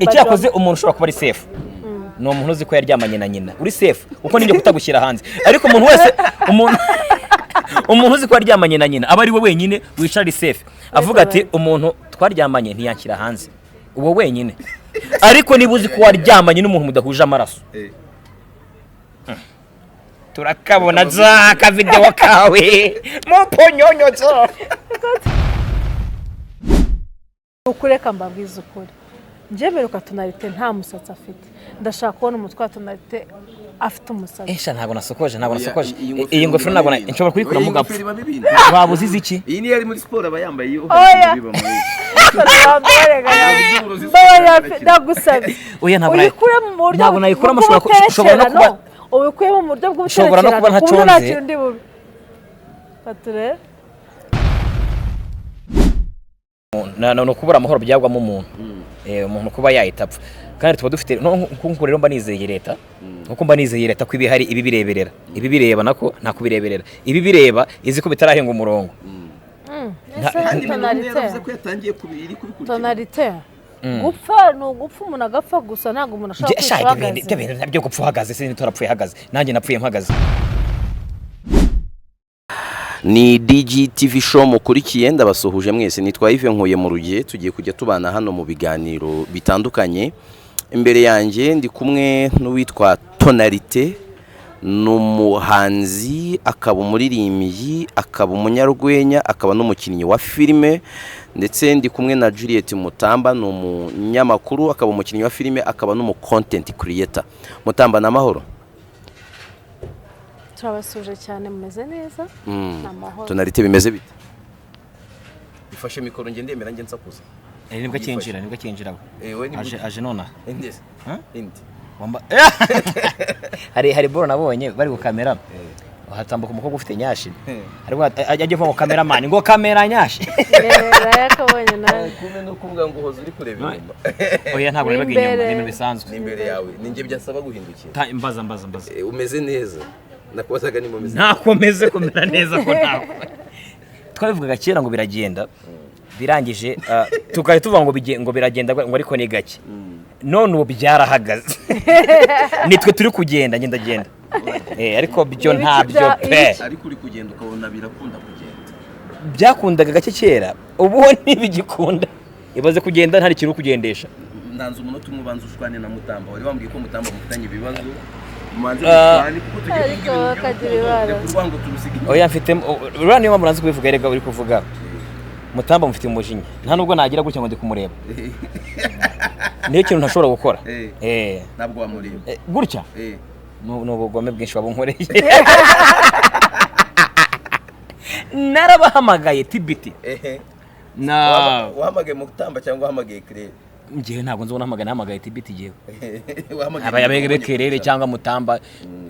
icyakoze umuntu ushobora kuba ari safe no umuntu uzi ko yaryamanye na nyina uri safe uko nibyo kutagushyira hanze ariko umuntu wese umuntu uzi ko yaryamanye na nyina aba ari we wenyine wicara safe avuga ati umuntu twaryamanye ntiyanshyira hanze uwo wenyine ariko niba uzi ko waryamanye n'umuntu mudahuje amaraso turakabona za ka video kawe muponyonyozo ukureka mbabwiza ukuri nje beruka Tonarite nta musatsi afite ndashaka kubona umutwe wa Tonarite afite umusatsi esha ntabwo nasokoje iyi ngofero ntabwo nshobora kuyikura mu gapfu wabuze iziki iyi ni yari muri sport abayambaye iyo biba muri ndagusabye oya ntabwo nayikura ushobora no kuba ubikuye mu buryo bw'ubuterekera kuko nta kindi bubi pature no kubura amahoro byagwamo umuntu umuntu kuba yahitapfa kandi tuba dufite nkuko rero mba nizeye leta nkuko mba nizeye leta ko ibihari ibi bireberera ibi bireba nako nta kubireberera ibi bireba izi ko bitarahenga umurongo Tonarite gupfa no gupfa umuntu agapfa gusa ntago umuntu ashaka kwishagaza nabyo gupfa uhagaze se nitorapfuye hagaze nanjye napfuye mpagaze. Ni DG TV show mukurikiye ndabasuhuje mwese nitwa Ive nkuye mu rugiye tugiye kujya tubana hano mu biganiro bitandukanye. Imbere yanjye ndi kumwe n'uwitwa Tonarite n'umuhanzi akaba umuririmbyi akaba umunyarwenya akaba n'umukinnyi wa filime ndetse ndi kumwe na Mutamba n'umunyamakuru akaba umukinnyi wa filime akaba n'umucontent creator. Mutamba na mahoro turabasuje cyane mumeze neza namahoro. Tonarite bimeze bite? Bifashe mikoro nge ndemera nge nsakuza nibwo cyinjira aje nona indese indi wamba hari boro nabonye bari ku kamera hatambuka umukobwa ufite nyashi ariko ajye vuga ngo cameraman ngo kamera nyashi yakabonye nawe kume no kuvuga ngo hoze uri kureba inyuma oya ntabwo rebaga inyuma n'ibintu bisanzwe n'imbere yawe ninge byasaba guhindukira mbaza umeze neza nakubazaga ni mumeze nakomeze kumera neza ko ntawe twabivugaga kera ngo biragenda birangije tukaye tuvuga ngo biragenda ngo ariko ni gake none ubu byarahagaze nitwe turi kugenda ndagenda ariko byo ntabyo pe ariko uri kugenda ukabona birakunda kugenda byakundaga gake kera ubu ntibigikunda ibaze kugenda ntari kintu kugendesha ndanze umunota umwe ubanza ushwane na Mutamba wari wambwiye ko Mutamba mufitanye ibibazo umanze ushwane kuko tugiye kurwango turusiga oya mfite urana niyo muranze kubivuga erega uri kuvuga Mutamba mufite umujinya nta nubwo nagira gutya ngo ndi kumureba niyo kintu ntashobora gukora ntabwo wamureba gutya n'ubugome bwinshi wabunkoreye narabahamagaye tibiti wahamagaye Mutamba cyangwa wahamagaye Kirere ngiye ntabwo nzobona nahamagaye tibiti giye abayabege Kirere cyangwa Mutamba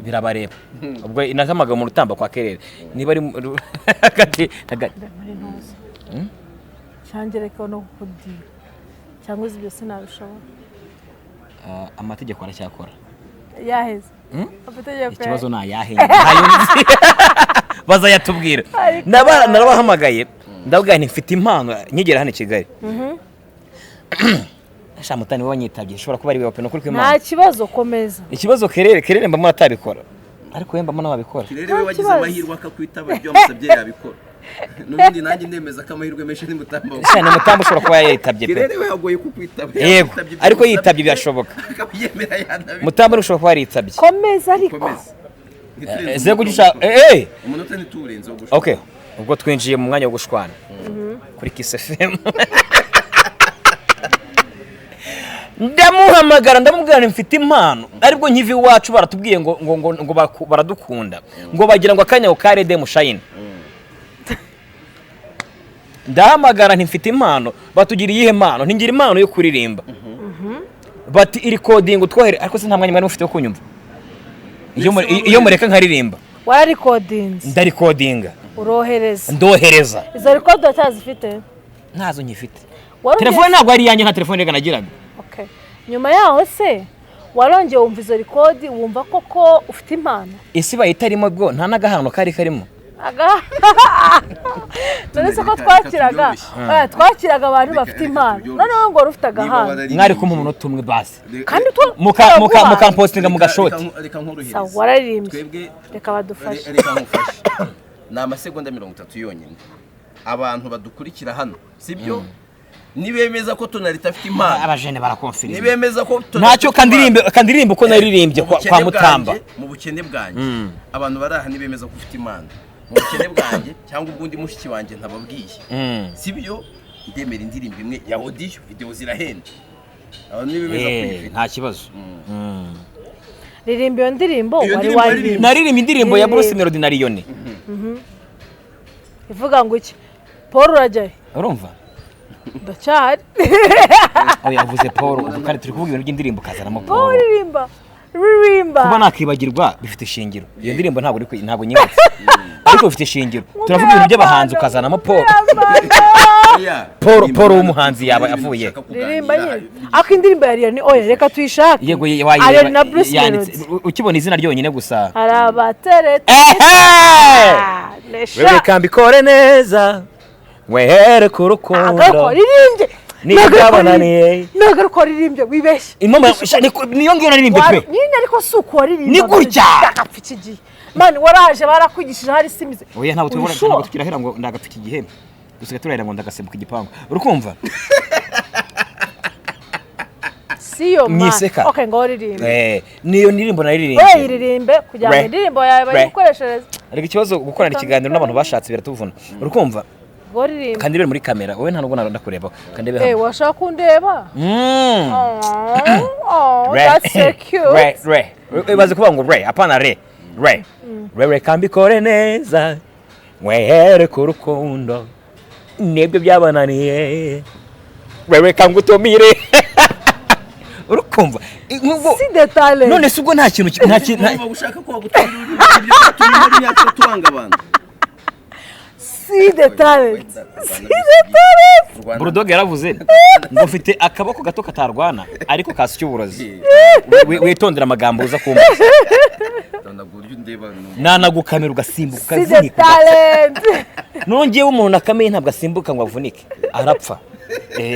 birabareba ubwo inahamagaye mu Rutamba kwa Kirere niba ari hagati cyangereka no kudira cyangwa izi byose nabishobora amategeko aracyakora yaheze ikibazo nayahenye baza yatubwira narabahamagaye ndavuga nti mfite impano nkigera hano i Kigali sha Mutani wanyitabye shobora kuba ari we openo kuri kw'Imana nta kibazo komeza ikibazo Kirere mbamo atabikora ariko yemba mbamo nabikora Kirere we wagize amahirwe akakwitaba ibyo amusabye yabikora n'ubundi nanjye ndemeza ko amahirwe menshi ni Mutamba cyane Mutamba ushobora kuba yitabye pe Kirere we yagoye kukwitaba yego ariko yitabye byashoboka akabiyemera yanabi Mutamba ushobora kuba yitabye komeza ariko ze kujisha umunota ni turenze wo gushwana okay ubwo twinjiye mu mwanya wo gushwana kuri Kiss FM ndamuhamagara ndamubwira mfite impano aribwo nkivi wacu baratubwiye ngo baradukunda ngo bagira ngo akanya ka Rede mushayine ndahamagara ntifite impano batugiriye ihe impano ntingira impano yo kuririmba bati iri coding utwohere ariko se nta mwanya mwari mufite wo kunyumva iyo mureka nkaririmba wara recordings ndari codinga ndohereza izo record cyazifite ntazo nyifite telefone ntabwo ari yanjye nta telefone rega nagiraga okay nyuma yaho se warongeye wumva izo record wumva koko ufite impano isi bayitarimo bwo nta nagahano kari karimo none se ko twakiraga abantu bafite impano noneho ngo rufite agahanga mwari kumpa umunota umwe basi kandi mukampostinga mu gashoti sawa wararirimbye reka badufashe ni amasegonda 30 yonyine abantu badukurikira hano sibyo nibemeza ko Tonarite afite impano abajene barakonfirima nibemeza ko ntacyo kandirimbe uko naririmbye kwa Mutamba mu bukene bwanjye abantu baraha nibemeza ko ufite impano mu bukene bwanjye cyangwa ubundi mushiki wanjye ntababwiye sibyo ndemera indirimbo imwe ya audio video zirahenda abantu nibemeza ko nta kibazo ririmba iyo ndirimbo wari naririmba indirimbo ya Bruce Melody na Liyone ivuga ngo iki Paul urajyaye urumva ndacyari oya yavuze Paul kandi turi kuvuga ibintu by'indirimbo kazanamo Paul ririmba kuba nakibagirwa bifite ishingiro iyo ndirimbo ntabwo nyibutse ariko bifite ishingiro turavuga ibintu by'abahanzi ukazanamo Paul w'umuhanzi yaba avuye ririmba nyine ako indirimbo yari ni oya reka tuyishake yego ari na Bruce Melody ukibona izina ryonyine gusa arabaterete wewe kambikore neza wehere ku rukundo ririmbye nigabonaniye nagaruko ririmbye wibeshye niyo ngiyo naririmbye pe nyine ariko suko waririmba ni gutya ndagapfiki gihe mani waraje barakwigishije hari simize oya ntabwo tukirahera ngo ndagapfiki gihe dusiga turahera ngo ndagasembuka igipangu urukumva siyo mani okay ngo ririmbe niyo ndirimbo naririmbye iririmbe kugira ngo indirimbo yawe bayikoreshereze ariko ikibazo gukorana ikiganiro n'abantu bashatse biratuvuna urukumva kandi rero muri kamera wowe nta nubwo ndakureba kandi be washaka kundeba that's so cute baze kuvuga ngo apana re kambikore neza wehere ku rukundo nibyo byabananiye re kangutumire urukumva si detale none se ubwo nta kintu ushaka ko wagutumira ibyo turi nyacyo turanga abantu si detale Bulldog yaravuze ngo mfite akaboko gato katarwana ariko kasi cy'uburozi witondera amagambo uza kumva nanagukamera ugasimbuka ukavunika nongewe umuntu nakameye ntabwo asimbuka ngo avunike arapfa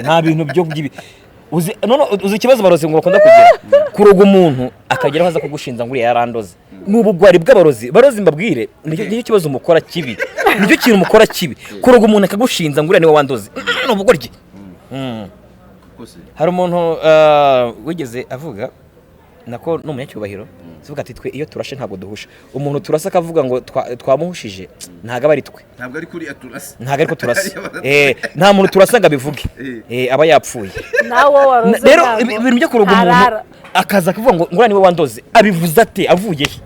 nta bintu byo by'ibi uzi ikibazo barozi ngo bakunda kugira kuroga umuntu akageraho aza kugushinza ngo uriya yarandoze n'ubugwari bw'abarozi mbabwire nicyo kibazo umukora kibi nicyo kintu umukora kibi kuroga umuntu akagushinza ngo uriya niwe wandoze n'ubugoryi hari umuntu wigeze avuga nako n'umunyacyubahiro tuvuga ati twe iyo turashe ntabwo duhusha umuntu turasa akavuga ngo twamuhushije ntago aba ari twe ntabwo ari kuri aturasa ntago ariko turasa nta muntu turasa ngo abivuge aba yapfuye nawo waroze rero ibintu byo kuroga umuntu akaza kuvuga ngo ngura niwe wandoze abivuze ate avuye he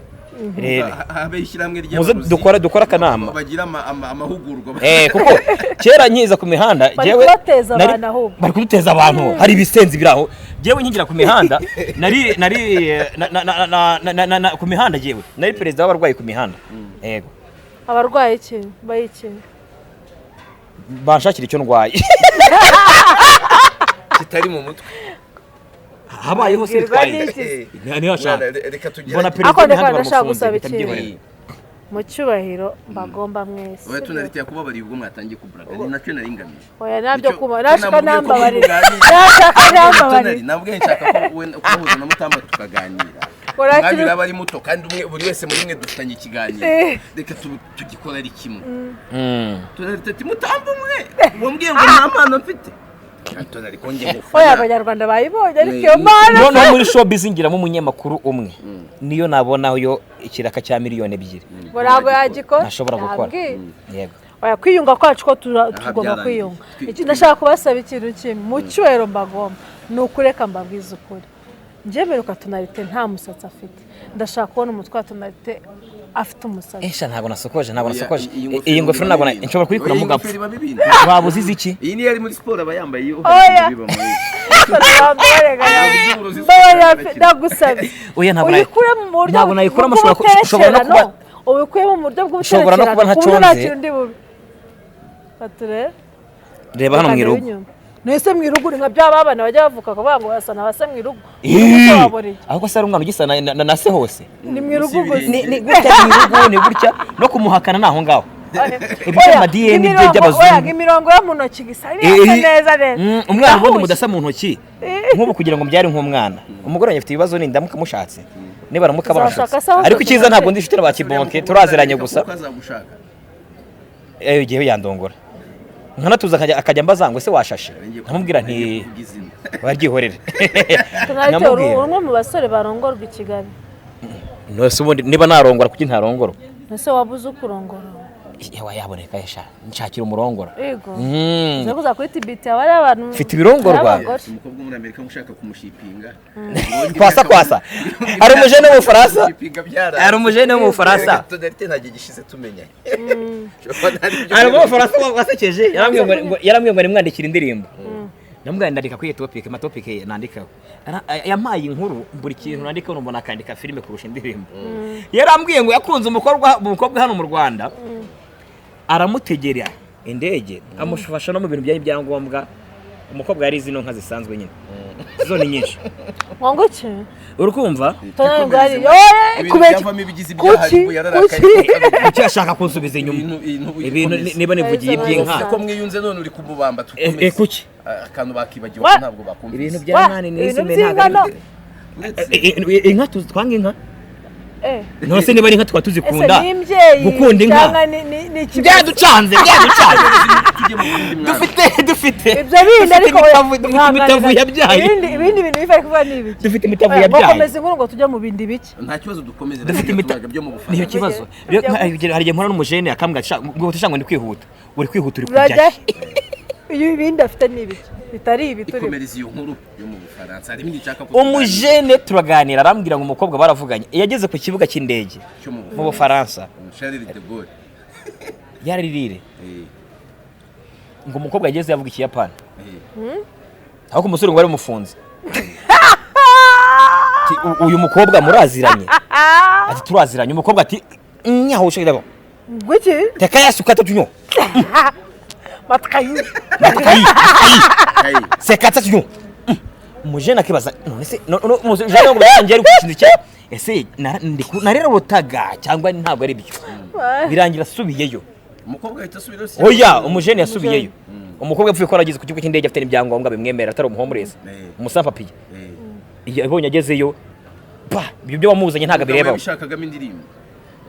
muze dukora akanama bagira amahugurwa kuko kera nyiza ku mihanda jewe bari kuduteza abantu hari ibisenzi biraho jewe nyigira ku mihanda nari ku mihanda jewe nari perezida w'abarwayi ku mihanda yego abarwayi iki bayiki banshakira icyo ndwaye kitari mu mutwe habayeho se twaye niho ashaka reka tugire bona perezida ndashaka gusaba ikintu mu cyubahiro mbagomba mwese oya Tonarite yakubabariye ubwo mwatangiye kuburaga ni nacyo naringamije oya nabyo kuba nashaka nambabarira nabwo nshaka ko kuhuza na Mutamba tukaganira mwabiri aba ari muto kandi umwe buri wese muri mwe dufitanye ikiganiro reka tugikora ari kimwe Tonarite ati Mutamba umwe wambwiye ngo nta mpano mfite oya abanyarwanda bayibonye ariko iyo mpano no muri showbiz ngiramo umunyamakuru umwe niyo nabonayo ikiraka cya miliyoni 2 ntabwo yagikora ntashobora gukora yego oya kwiyunga kwacu ko tugomba kwiyunga ndashaka kubasaba ikintu kimwe mu cyubahiro mbagomba ni ukureka mbabwiza ukuri njye mperuka Tonarite nta musatsi afite ndashaka kubona umutwe wa Tonarite afite umusatsi ntabwo nasokoje iyi ngofero ntabwo nshobora kuyikura mu gapfu wabuze iki iyi ni yari muri siporo aba yambaye iyo biba muri ndagusabye ntabwo nayikura ushobora no kuba ubikuyemo mu buryo bw'ubutekerano ushobora no kuba ntaconze reba reba hano mu irugu nese mwiruguru nka by'abana bajya bavuka ko bango basa na basa mwirugu ahubwo se ari umwana ugisa na se hose ni mwirugu ni gutya mwirugu ni gutya no kumuhakana naho ngaho ibyo madiyeni n'ibyo by'abazungu imirongo yo mu ntoki gisa neza umwana ubundi mudasa mu ntoki nk'ubu kugira ngo mbyare nk'umwana umugore wanjye afite ibibazo ni ndamuka mushatse niba aramuka barashatse ariko icyiza ntabwo ndifite na bakibonke turaziranye gusa igihe yandongora nkanatuza akajya mbazangwe se washashe nkamubwira nti waryihorere Tonarite umwe mu basore barongorwa i Kigali nose ubundi niba narongora kuki ntarongora nose wabuze ukurongora yawa yaboneka yesha nshakira umurongora yego nze kuza kuri tibiti abari abantu mfite ibirongorwa umukobwa muri Amerika ushaka kumushipinga kwasa ari umujene wo mu Faransa ari umujene wo mu Faransa Tonarite ntagiye gishize tumenya ari mu Faransa wasekeje yarambwiye ngo nimwandikira indirimbo namubwira ndandika kuri topic nandikaho yampaye inkuru buri kintu nandikaho mbona akandika filime kurusha indirimbo yarambwiye ngo yakunze umukobwa hano mu Rwanda aramutegera indege amushafasha no mu bintu by'ibyangombwa umukobwa yari zino nka zisanzwe nyine zo ni nyinshi wango cye urukumva Tonarite kubavamo ibigizi byahari icyo ashaka kunsubiza inyuma ibintu niba nivugiye iby'inka ko mwiyunze none uri kumubamba tukomeze kuki akantu bakibagiwe ntabwo bakumvise ibintu bya nkani n'izime ntago inka twanga inka nose niba ari inka twaba tuzikunda gukunda inka byaducanze dufite ibyo bindi ariko imitavu yabyaye ibindi bintu bifa kuvuga ni ibiki dufite imitavu yabyaye bakomeza inkuru ngo tujye mu bindi biki nta kibazo dukomeze dufite imitavu byo mu Bufaransa niyo kibazo hari igihe mpora n'umujene akambwira ngo utashangwa ndi kwihuta uri kujya iyo ibindi afite ni ibiki bitari ibi turi ikomereza iyo nkuru yo mu Bufaransa harimo igishaka ko umujene turaganira arambwira ngo umukobwa baravuganye yageze ku kibuga cy'indege mu Bufaransa Charles de Gaulle yaririre ngo umukobwa yageze yavuga ikiyapani aho kumusore ngo ari umufunze uyu mukobwa muraziranye ati turaziranye umukobwa ati nyaho ushaka gwiki tekayasuka tunyo matkayi sekatsa tunyo umujene akibaza none se umujene ngo yanjye ari kwishinza cyo ese narera botaga cyangwa ntabwo ari byo birangira subiyeyo umukobwa ahita asubira oya umujene yasubiyeyo umukobwa yapfuye ko aragize ku kigo cy'indege afite ibyangombwa bimwemera atari umuhomureza umusampapiye yabonye agezeyo ibyo byo wamuzanye ntago birebaho bishakagamo indirimbo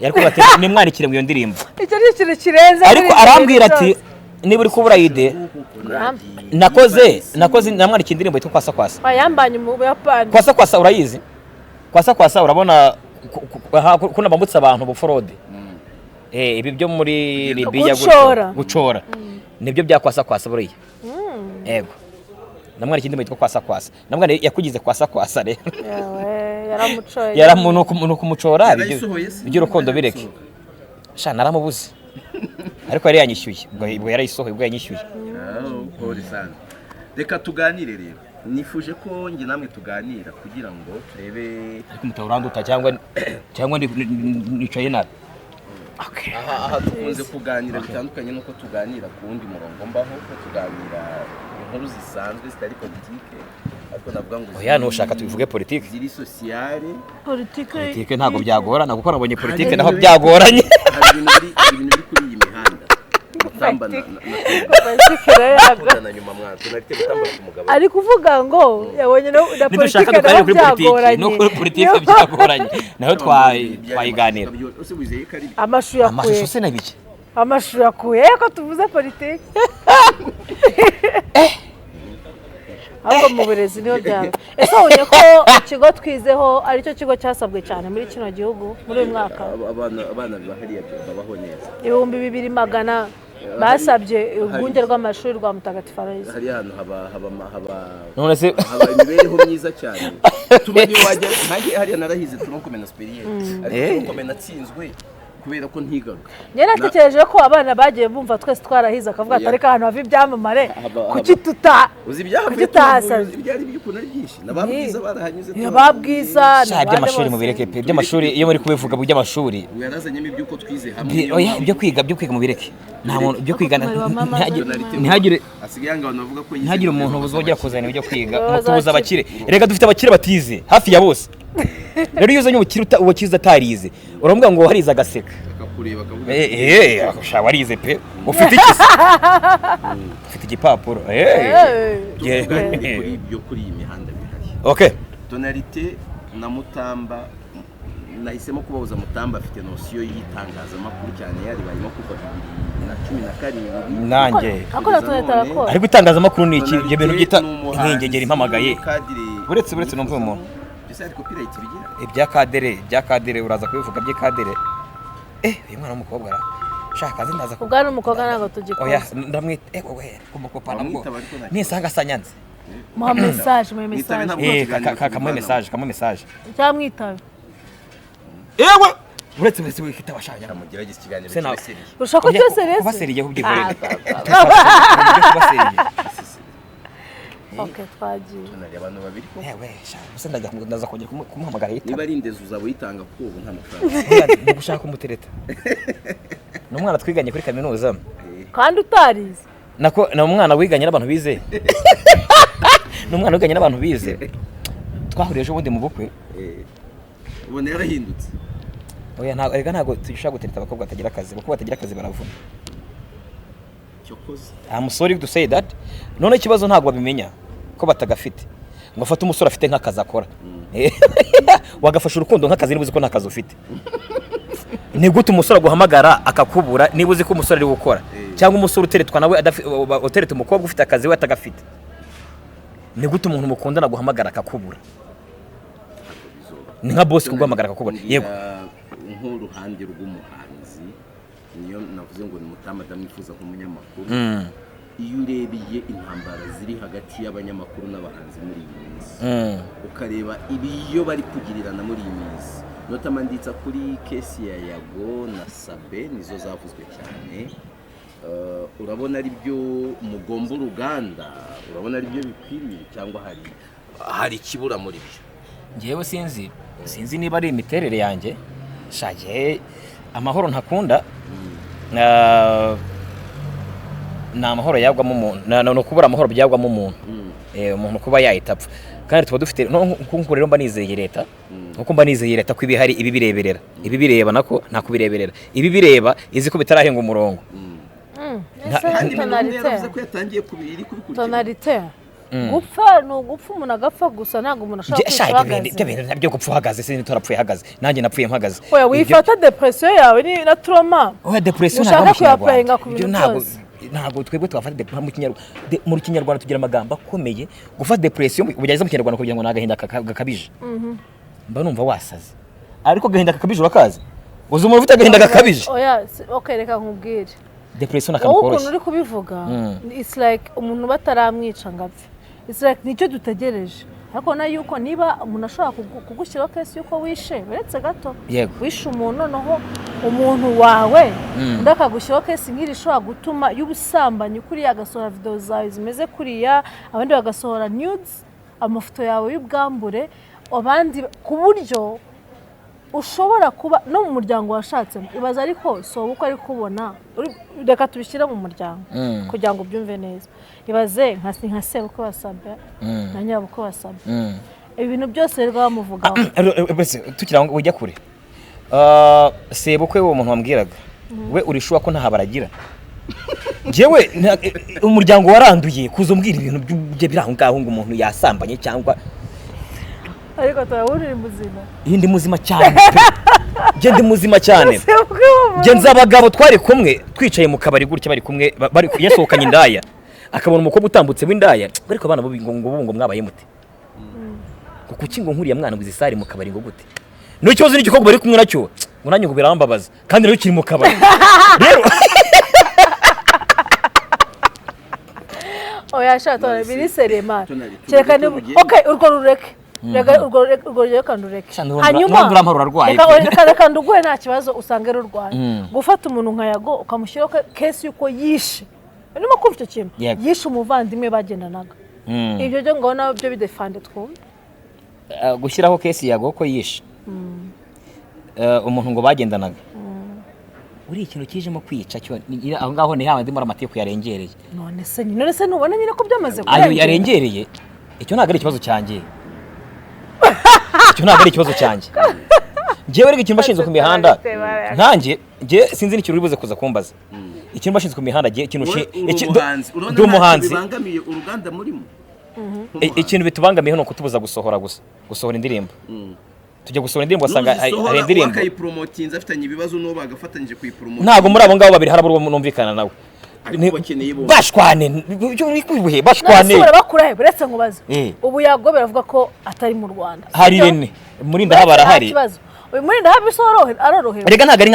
yari kuba ati nimwarikire mu iyo ndirimbo icyo ni ikintu kirenze ariko arambwira ati niba uri kubura ide nakoze namwarikira indirimbo yitwa kwasa bayambanye mu Buyapani kwasa urayizi kwasa urabona kuna bambutsa abantu buforode ibi byo muri Libya gucora nibyo bya kwasa buriya yego namwana ikindi mwitwa kwasa namwana yakugize kwasa rero yaramucoye yaramuntu kumucora ibyo rukondo bireke sha naramubuze ariko yari yanyishyuye ubwo yarayisohoye ubwo yanyishyuye reka tuganire rero nifuje ko nge namwe tuganira kugira ngo turebe ariko mutaranduta cyangwa nicaye nabi aha dukunze kuganira bitandukanye nuko tuganira ku wundi murongo mbaho ko tuganira inkuru zisanzwe zitari politike ariko navuga ngo oya nushaka tubivuge politike ziri sociale politike ntabwo byagorana kuko nabonye politike naho byagoranye hari ibintu biri kuri iyi mihanda Mutamba na nyuma mwana Tonarite Mutamba ku mugabo ari kuvuga ngo yabonye na politike naho byagoranye no politike byagoranye naho twayiganira amashu se nabiki amashu yakuye ko tuvuze politike ahubwo mu burezi niho byaba ese ubonye ko ikigo twizeho aricyo kigo cyasabwe cyane muri kino gihugu muri uyu mwaka abana bahariya babaho neza 2,200 basabye urwunge rw'amashuri rwa Mutagatifu Aloyize hari hano haba imibereho myiza cyane tumenye wajya nkanjye hariya narahize turonkomena superiere ariko turonkomena natsinzwe kubera ko ntigaruka njye natekereje ko abana bagiye bumva twese twarahize akavuga ati ariko ahantu hava ibyamamare kuki uzi ibyahavuye tutahasaze ibyari by'ukuna byinshi n'ababwiza barahanyuze ababwiza by'amashuri mu bireke pe by'amashuri iyo muri kubivuga by'amashuri yarazanyemo iby'uko twize hamwe oya ibyo kwiga mu bireke nta muntu ibyo kwiga ntihagire asigaye ngo abantu bavuga ko ntihagire umuntu uzongera kuzana ibyo kwiga mutubuza abakire rega dufite abakire batize hafi ya bose rero iyo uzanye ubakiza atarize uramubwira ngo warize agaseka akakureba akavuga warize pe ufite iki se ufite igipapuro kuri iyi mihanda bihari okay Tonarite na Mutamba nahisemo kubabuza Mutamba afite nosiyo y'itangazamakuru cyane yari barimo kuva 2017 nanjye ariko itangazamakuru ni iki ibyo bintu byita inkengegera impamagaye uretse numva umuntu ibya kadere uraza kubivuga by'ikadere uyu mwana w'umukobwa shaka kazi ndaza ubwana n'umukobwa ntabwo tugikora oya ndamwita kumukopa nabwo nisanga sanyanze muha message kamuhe message cyamwitabe ewe uretse wikita bashanya aramugerageza ikiganiro cy'iseri ushaka cyo serese kubaseriye kubyigorera okay twagiye tunari abantu babiri ko shaka ndaza kongera kumuhamagara yita niba ari indezo uzaba uyitanga ko ubu nta mafaranga ndi gushaka umutereta n'umwana twiganye kuri kaminuza kandi utarize nako na umwana wiganye n'abantu bize n'umwana wiganye n'abantu bize twahuriye ejo bundi mu bukwe ubona yarahindutse oya ntabwo dushaka gutereta abakobwa batagira akazi kuko batagira akazi baravuna cyokoze I'm sorry to say that none ikibazo ntabwo babimenya ko batagafite ngo afate umusore afite nk'akazi akora wagafasha urukundo nk'akazi niba uzi ko nta kazi ufite ni gute umusore aguhamagara akakubura niba uzi ko umusore ari gukora cyangwa umusore uteretwa nawe utereta umukobwa ufite akazi we atagafite ni gute umuntu mukundana aguhamagara akakubura ni nka boss kuguhamagara akakubura yego nk'uruhande rw'umuhanzi niyo navuze ngo ni Mutamba ndamwifuza nk'umunyamakuru iyo urebeye intambara ziri hagati y'abanyamakuru n'abahanzi muri iyi minsi ukareba ibiyo bari kugirirana muri iyi minsi notamanditsa kuri kesi ya Yago na Sabin nizo zavuzwe cyane urabona ari byo mugomba uruganda urabona ari byo bikwiriye cyangwa hari kibura muri byo ngewe sinzi niba ari imiterere yanjye shaje amahoro ntakunda na amahoro yagwamo umuntu no kubura amahoro byagwamo umuntu umuntu kuba yahitapfa kandi tuba dufite nkuko rero mba nizeye leta nkuko mba nizeye leta ko ibihari ibi bireberera ibi bireba nako nta kubireberera ibi bireba izi ko bitarahenga umurongo Tonarite gupfa ni ugupfa umuntu agapfa gusa ntabwo umuntu ashobora kwihagaze ibyo bintu nabyo gupfa uhagaze sinzi turapfuye hagaze nanjye napfuye mpagaze oya wifata depression yawe ni na trauma oya depression ushaka kuyaplayinga ku bintu byose ntabwo twebwe twafata depression mu kinyarwanda tugira amagambo akomeye gufata depression ubugeze mu kinyarwanda kugira ngo nagahinda gakabije mba numva wasaze ariko gahinda kakabije urakazi uzi umuntu ufite agahinda gakabije oya okay reka nkubwire depression akamukoroshya ukuntu uri kubivuga it's like umuntu bataramwica ngapfe it's like nicyo dutegereje ariko na yuko niba umuntu ashobora kugushyiraho kesi yuko wishe uretse gato wishe umuntu noneho umuntu wawe ndakagushyiraho kesi nk'iri ishobora gutuma y'ubusambanyi kuriya agasohora video zawe zimeze kuriya abandi bagasohora nudes amafoto yawe y'ubwambure abandi ku buryo ushobora kuba no mu muryango washatsemo ibaza ariko so uko ari kubona reka tubishyira mu muryango kugira ngo ubyumve neza ibaze nka sebukwe wa Sabin na nyabukwe wa Sabin ibintu byose rero bamuvugaho tukira ngo ujya kure sebukwe wo muntu wambwiraga we urishuwa ko nta baragira jewe umuryango waranduye kuzo mbwira ibintu bye biraho ngaho ngo umuntu yasambanye cyangwa ariko turabona muzima yindi muzima cyane je ndi muzima cyane je nzabagabo twari kumwe twicaye mu kabari gutya bari kumwe bari yasohokanye indaya akabona umukobwa utambutse w'indaya ariko abana ngo mwabaye mute kuki ngo nkuriya mwana ngo izisari mu kabari ngo gute no cyoze n'igikobwa bari kumwe nacyo ngo nanjye ngo birambabaza kandi rero kiri mu kabari rero oya shato biri serema cyeka ni okay urwo rureke urwo rero kandureke hanyuma urarwaye reka nduguhe nta kibazo usange rurwaye gufata umuntu nka Yago ukamushyiraho kesi yuko yishe urimo kumva icyo kintu yishe umuvandimwe bagendanaga ibyo byo ngo nabyo bidefande twumve gushyiraho kesi Yago ko yishe umuntu ngo bagendanaga uri ikintu kijemo kwica cyo aho ngaho ni handi muri amategeko yarengereye none se nubona nyine ko byamaze ayo yarengereye icyo ntabwo ari ikibazo cyanjye icyo ntabwo ari ikibazo cyanjye njyewe rero ikintu bashinzwe ku mihanda nkanjye njye sinzi n'ikintu uri buze kuza kumbaza ikintu bashinzwe ku mihanda ikintu ndi umuhanzi bibangamiye uruganda murimo ikintu bitubangamiye no kutubuza gusohora indirimbo tujya gusohora indirimbo wasanga hari indirimbo bakayipromotinza afitanye ibibazo n'uwo bagafatanyije kuyipromotinga ntabwo muri abo ngabo babiri harabura numvikana nawe bashwane bashwane bakurahe buretse nkubaze ubu Yago biravuga ko atari mu Rwanda hari rene muri ndahabara hari muri ndahabi arorohewe rega ntago ari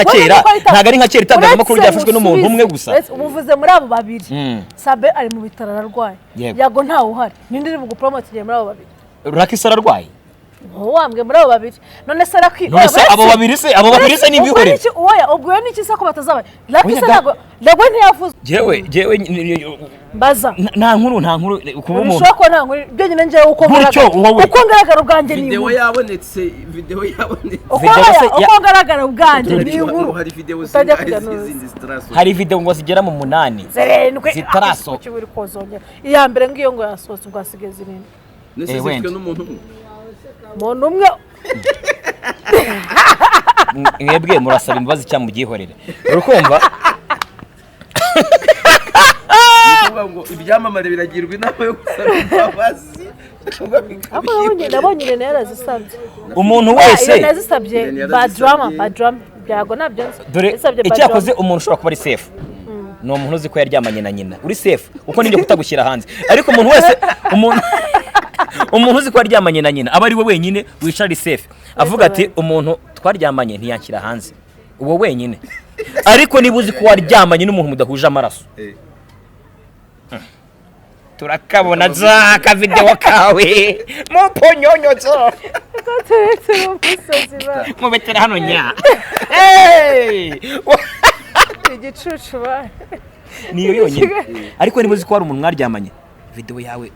nka kera itangazamakuru ryafashwe n'umuntu umwe gusa ubuvuze muri abo babiri Sabin ari mu bitaro ararwaye Yago ntawe uhari ninde uri bugupromotinge muri abo babiri Rakisa ararwaye wambwe muri abo babiri none se abo babiri se ni bihore oya ubwo ni iki se ko batazaba Rakisa ntago ntiyavuze jewe mbaza nta nkuru kuba umuntu ushobora ko nta nkuru byo nyine nje uko ngaragara ubwanjye ni video yabonetse uko ngaragara ubwanjye ni inkuru hari video zindi zitarasoma hari video ngo zigera mu 8 zitaraso kiburi kozongera iya mbere ngiyo ngo yasohotse ngo asigeze ibintu nesezwe n'umuntu umwe mwebwe murasaba imbabazi cyangwa mugihorere urukumva ngo ibyamamare biragirwa inama yo gusaba imbabazi nabonye Irene yarazisabye umuntu wese yazisabye badrama byago nabyo dore icyakoze umuntu ushobora kuba ari safe ni umuntu uzi ko yaryamanye na nyina uri safe uko nibyo kutagushyira hanze ariko umuntu wese umuntu uzi ko yaryamanye na nyina aba ari we wenyine wicara safe avuga ati umuntu twaryamanye ntiyanshyira hanze uwo wenyine ariko niba uzi ko waryamanye n'umuntu mudahuje amaraso turakabona za ka video kawe muponyonyozo mu betera hano nya igicucu ba niyo yonyine ariko niba uzi ko hari umuntu mwaryamanye video yawe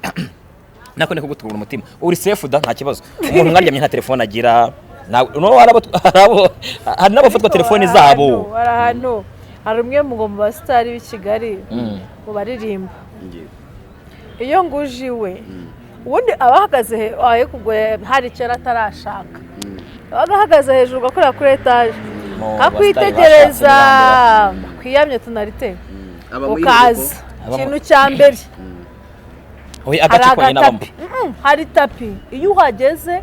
nako niko gutubura umutima uri safe da nta kibazo umuntu mwaryamye nta telefone agira hari n'abafatwa telefone zabo hari umwe mu ngoma ba star b'i Kigali mu baririmba iyo nguje iwe ubundi abahagaze aye kugoye hari cyera atarashaka abahagaze hejuru gakorera kuri etage kakwitegereza kwiyamye Tonarite ukaza ikintu cya mbere hari tapi iyo uhageze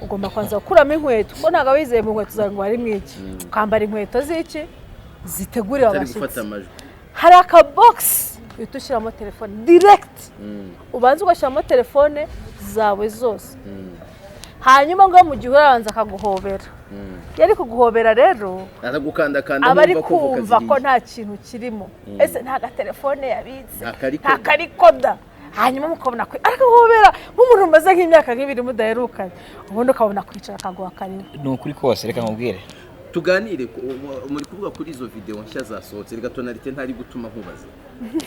ugomba kwanza gukuramo inkweto ko ntabwo wizeye mu nkweto zawe ngo ari mwiki ukambara inkweto z'iki ziteguriwe abashyitsi hari akabogisi uhita ushyiramo telefone direct ubanza ugashyiramo telefone zawe zose hanyuma ngo mu gihe urabanza akaguhobera yari kuguhobera rero aba ari kumva ko nta kintu kirimo ese nta gatelefone yabitse nta karikoda hanyuma mukabona ko arikuhobera nk'umuntu umaze nk'imyaka nk'ibiri mudaherukanye ubundi ukabona kwicara akaguha karimo ni ukuri kose reka nkubwire tuganire muri kuvuga kuri izo video nshya zasohotse rega Tonarite ntari gutuma nkubaza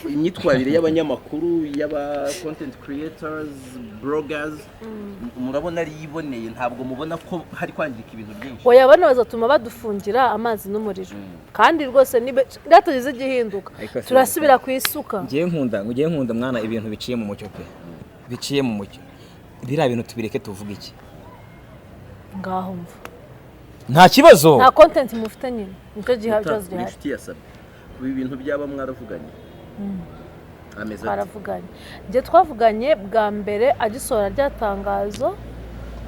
imyitwarire y'abanyamakuru y'aba content creators bloggers murabona ari yiboneye ntabwo mubona ko hari kwangirika ibintu byinshi oya bana bazatuma badufungira amazi n'umuriro kandi rwose ndatugize gihinduka turasubira ku isuka ngiye nkunda mwana ibintu biciye mu mucyo pe biciye mu mucyo bira bintu tubireke tuvuga iki ngaho mva nta kibazo nta content mufite nyine nicyo gihajaze gihari inshuti ya Sabin ibi bintu byaba mwaravuganye twaravuganye njye twavuganye bwa mbere agisohora rya tangazo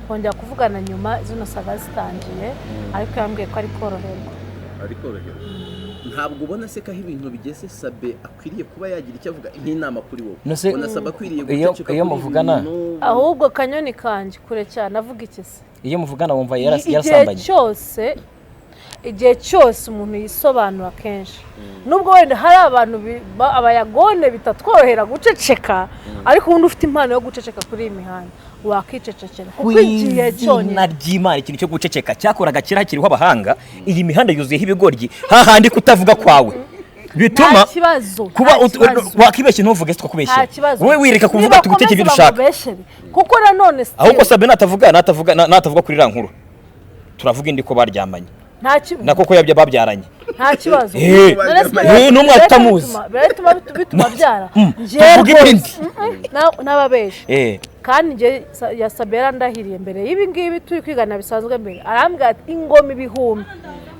kongera kuvugana nyuma zino saga zitangiye ariko yambwiye ko ari koroherwa ntabwo ubona se ko aho ibintu bigeze Sabin akwiriye kuba yagira icyo avuga nk'inama kuri wowe ubona Sabin akwiriye guceceka iyo muvugana ahubwo kanyoni kanjye kure cyane avuga iki se iyo muvugana wumva yarasambanye igihe cyose umuntu yisobanura kenshi nubwo wenda hari abantu abayagone bitatworohera guceceka ariko ubundi ufite impano yo guceceka kuri iyi mihanda wakicecekera kuko igihe cyonyine ry'Imana ikintu cyo guceceka cyakoraga kera hakiriho abahanga iyi mihanda yuzuyeho ibigoryi hahandi kutavuga kwawe bituma kuba wakibeshye ntuvuge twakubeshye wowe wireka kuvuga tuguteke ibyo dushaka kuko nanone ahubwo Sabin natavuga kuri rankuru turavuga indi ko baryamanye nako ko yabye babyaranye nta kibazo n'umwe atamuzi bituma byara n'ababeshe kandi njye ya Sabin ndahiriye mbere y'ibi ngibi turi kwigana bisanzwe mbere arambwira ati ingoma ibihumbi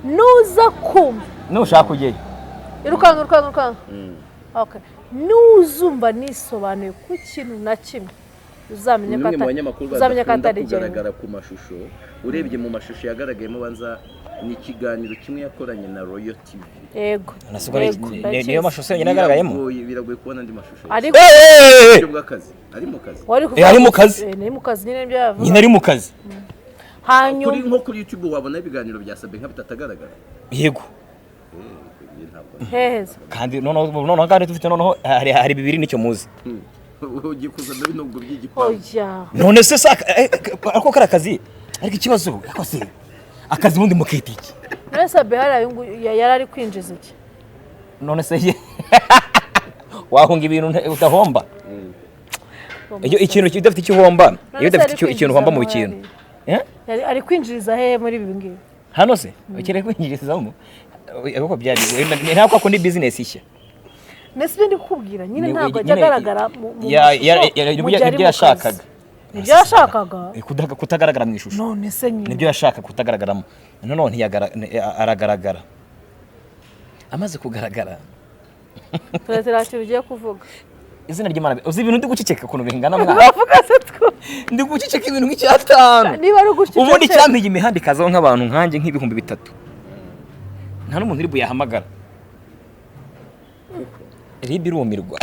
nuza kumva nushaka kujyeyo irukanga okay nuzumva nisobanuye ku kintu na kimwe uzamenye ko atari kugaragara ku mashusho urebye mu mashusho yagaragayemo banza ni ikiganiro kimwe yakoranye na Royal TV yego niyo mashusho nyine agaragayemo biragoye kubona andi mashusho ariko bw'akazi ari mu kazi ni mu kazi nyine byavuga nyine ari mu kazi hanyuma nko kuri YouTube wabona ibiganiro bya Sabin nk'abitatagaragara yego heza kandi noneho kandi dufite noneho hari bibiri nicyo muzi ugikuza n'ubwo by'igipangu none se ako kari akazi ariko ikibazo akose akazi bundi mukita iki none Sabin yari ari kwinjiza iki none se wahunga ibintu udahomba iyo ikintu kidafite icyo uhomba iyo udafite ikintu uhomba mu bikintu ari kwinjiriza hehe muri ibi ngibi hano se ukere kwinjirizamo ahubwo byari ntabwo ko ni business ishya nese ndi kukubwira nyine ntabwo ajya agaragara mu ibyo yashakaga ibyo yashakaga kutagaragara mu ishusho none se nyine nibyo yashaka kutagaragaramo none aragaragara amaze kugaragara turatira ugiye kuvuga izina ry'Imana uzi ibintu ndi guceceka ukuntu bingana mwana bavuga se two ndi guceceka ibintu nk'icyatanu niba ari uguceceka ubundi cyampiye imihanda ikazaho nk'abantu nkanjye nk'ibihumbi 3 nta n'umuntu uri buyahamagara ribi rumirwa